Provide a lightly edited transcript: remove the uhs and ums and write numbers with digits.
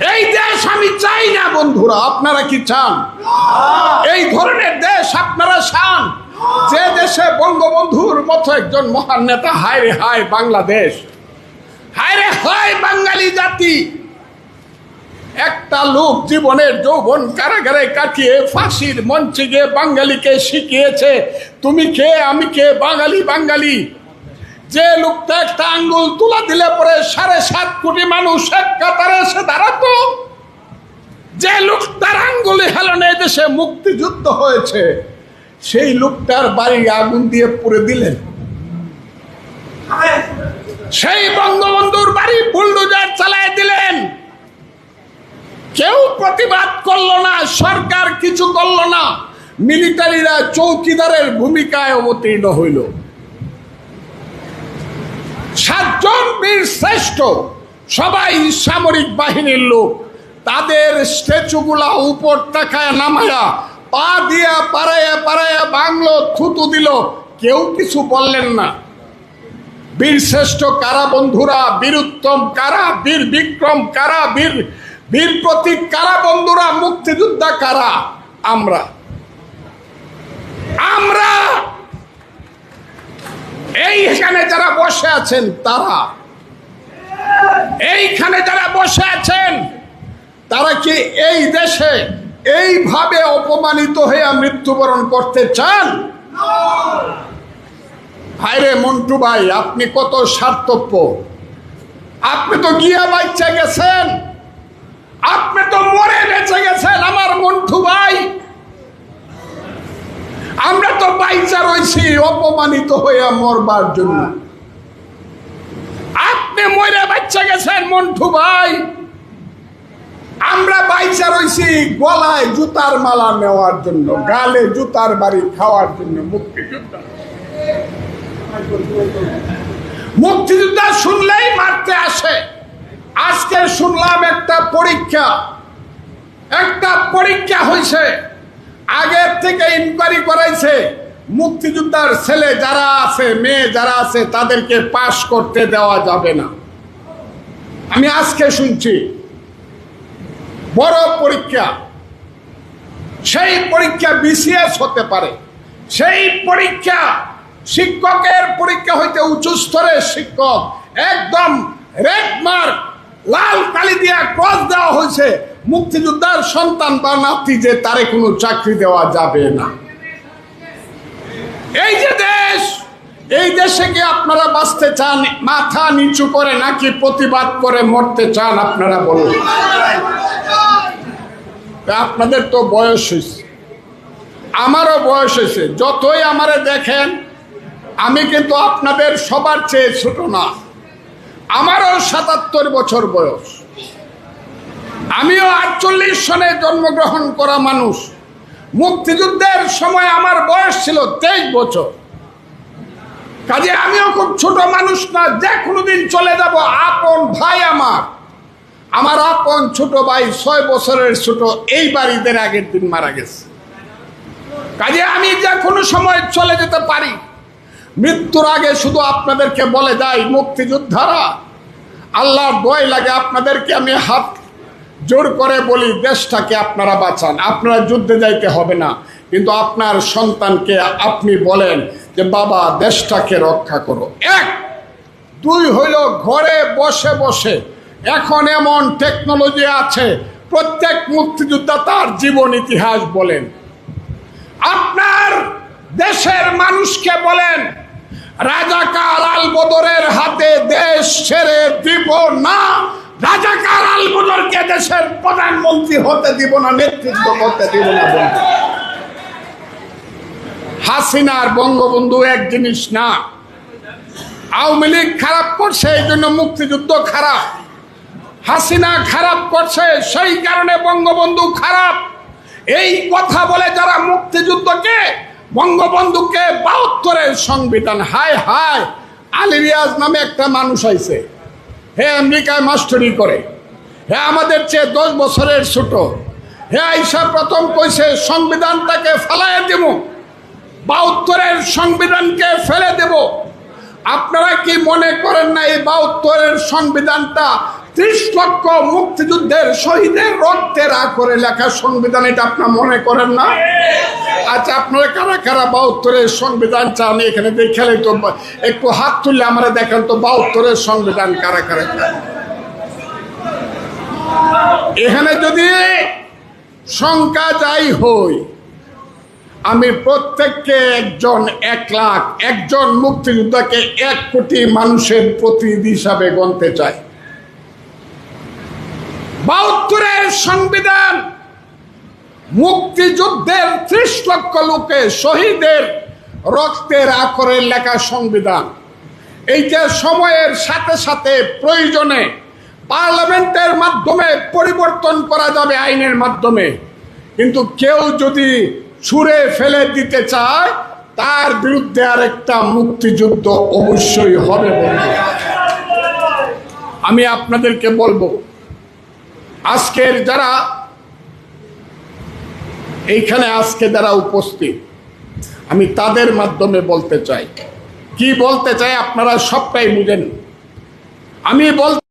এই দেশ আমি চাই না বন্ধুরা। আপনারা কি চান এই ধরনের দেশ? আপনারা চান যে দেশে বঙ্গবন্ধুর মতো একজন মহান নেতা? হায় রে হায় বাংলাদেশ, হায় রে হায় বাঙালি জাতি। একটা লোক জীবনের যৌবন কারাগারে কাটিয়ে ফাঁসির মঞ্চে গিয়ে বাঙালিকে শিখিয়েছে তুমি কে আমি কে, বাঙালি বাঙালি। যে লোকটা একটা আঙ্গুল তুলা দিলে পরে 7.5 কোটি মানুষ এক কাতারে এসে দাঁড়াতো, যে লোকটার আঙ্গুলে হেলনে দেশে মুক্তিযুদ্ধ হয়েছে, সেই লোকটার বাড়ি আগুন দিয়ে পুড়ে দিলেন। সেই বঙ্গবন্ধুর বাড়ি বুলডোজার চালায় দিলেন। কেউ প্রতিবাদ করলো না, সরকার কিছু করলো না, মিলিটারিরা চৌকিদারের ভূমিকায় অবতীর্ণ হইল। 7 জন বীর শ্রেষ্ঠ, সবাই সামরিক বাহিনীর লোক, তাদের স্ট্যাচুগুলা উপর তাকায় নামায়া পা দিয়া পাড়াইয়া পাড়াইয়া বাংলো, থুতু দিল, কেউ কিছু বললেন না। বীর শ্রেষ্ঠ কারা বন্ধুরা? বীরুত্তম কারা? বীর বিক্রম কারা? বীর প্রতীক কারা বন্ধুরা? মুক্তিযোদ্ধা কারা? আমরা। এইখানে যারা বসে আছেন তারা, এইখানে যারা বসে আছেন তারা কি এই দেশে এইভাবে অপমানিত হয়ে মৃত্যুবরণ করতে চান? ভাইরে মন্টু ভাই, আপনি কত স্বার্থপর। আপনি তো গিয়া বাচ্চা গেছেন, আপনি তো মরে বেঁচে গেছেন আমার মন্টু ভাই। আমরা তো বাইচা রয়েছি অপমানিত হয়ে মরবার জন্য। আপনি মরে বাচ্চা গেছেন মন্টু ভাই, আমরা বাইচা রয়েছি গলায় জুতার মালা নেওয়ার জন্য, গালে জুতার বাড়ি খাওয়ার জন্য। মুক্তিযোদ্ধা শুনলেই মারতে আসে। আজকে শুনলাম একটা পরীক্ষা হয়েছে, আগের থেকে ইনকোয়ারি করাইছে, মুক্তিযোদ্ধার ছেলে যারা আছে, মেয়ে যারা আছে, তাদেরকে পাশ করতে দেওয়া যাবে না। আমি আজকে শুনছি বড় পরীক্ষা, সেই পরীক্ষা বিসিএস হতে পারে, সেই পরীক্ষা শিক্ষকের পরীক্ষা হইতে উঁচু স্তরের শিক্ষক, একদম রেড মার্ক লাল কালি দিয়া ক্রস দেওয়া হয়েছে। মুক্তিযোদ্ধার সন্তান বা নাতি যে তারে কোনো চাকরি দেওয়া যাবে না। এই যে দেশ, এই দেশে কি আপনারা বাঁচতে চান মাথা নিচু করে নাকি প্রতিবাদ করে মরতে চান? আপনারা বলুন। আপনাদের তো বয়স হয়েছে, আমারও বয়স হয়েছে। যতই আমারে দেখেন, আমি কিন্তু আপনাদের সবার চেয়ে ছোট না। আমারও 77 বছর বয়স, আমিও 48 সনে জন্মগ্রহণ করা মানুষ। মুক্তিযুদ্ধের সময় আমার বয়স ছিল 23 বছর। কাজে আমিও খুব ছোট মানুষ না, যে কোনোদিন চলে যাব। আপন ভাই আমার আপন ছোট ভাই 6 বছরের ছোট, এই বাড়িদের আগের দিন মারা গেছে। কাজে আমি যে কোনো সময় চলে যেতে পারি। মৃত্যুর আগে শুধু আপনাদেরকে বলে যাই, মুক্তিযোদ্ধারা, আল্লাহর দোয়াই লাগে আপনাদেরকে আমি হাত জোর করে বলি, দেশটাকে আপনারা বাঁচান। আপনারা যুদ্ধে যাইতে হবে না, কিন্তু আপনার সন্তানকে আপনি বলেন যে বাবা দেশটাকে রক্ষা করো। 1, 2 হইল ঘরে বসে বসে এখন এমন টেকনোলজি আছে, প্রত্যেক মুক্তিযোদ্ধা তার জীবন ইতিহাস বলেন। আপনার দেশের মানুষকে বলেন, রাজাকার আলবদরের হাতে দেশ ছেড়ে দিব না, রাজাকার আলবদরকে দেশের প্রধানমন্ত্রী হতে দিব না, নেতৃত্ব করতে দিব না। হাসিনার বঙ্গবন্ধু এক জিনিস না। আওয়ামী লীগ খারাপ করছে, এই জন্য মুক্তিযুদ্ধ খারাপ। হাসিনা খারাপ করছে, সেই কারণে বঙ্গবন্ধু খারাপ। এই কথা বলে যারা মুক্তিযুদ্ধকে, বঙ্গবন্ধুকে 72-এর সংবিধান, হায় হায়, আলী রিয়াজ নামে একটা মানুষ আইছে, হে আমেরিকায় মাস্টারি করে, হে আমাদের চেয়ে 10 বছরের ছোট, হে আইসা প্রথম কইছে সংবিধানটাকে ফেলাইয়া দেব, 72-এর সংবিধানকে ফেলে দেব। আপনারা কি মনে করেন না এই 72-এর সংবিধানটা 30 লক্ষ মুক্তিযুদ্ধের শহীদের রক্তের করে লেখা সংবিধান, এটা আপনার মনে করেন না? আচ্ছা, আপনারা কারা কারা 72-এর সংবিধান চান এখানে দেখলে তো একটু হাত তুললে আমরা দেখেন তো 72-এর সংবিধান কারা কারা চান। এখানে যদি সংখ্যা যাই হই, আমি প্রত্যেককে একজন 1 লাখ, একজন মুক্তিযোদ্ধাকে 1 কোটি মানুষের প্রতিনিধি হিসাবে গণতে চাই। 72-এর সংবিধান মুক্তিযুদ্ধের 30 লক্ষ লোকে শহীদের রক্তের আকরে লেখা সংবিধান। এইটা সময়ের সাথে সাথে প্রয়োজনে পার্লামেন্টের মাধ্যমে পরিবর্তন করা যাবে আইনের মাধ্যমে, কিন্তু কেউ যদি ছুঁড়ে ফেলে দিতে চায় তার বিরুদ্ধে আরেকটা মুক্তিযুদ্ধ অবশ্যই হবে। আমি আপনাদেরকে বলবো, আজকের যারা এইখানে আজকে যারা উপস্থিত, আমি তাদের মাধ্যমে বলতে চাই, কি বলতে চাই আপনারা সবটাই বুঝেন। আমি বলতে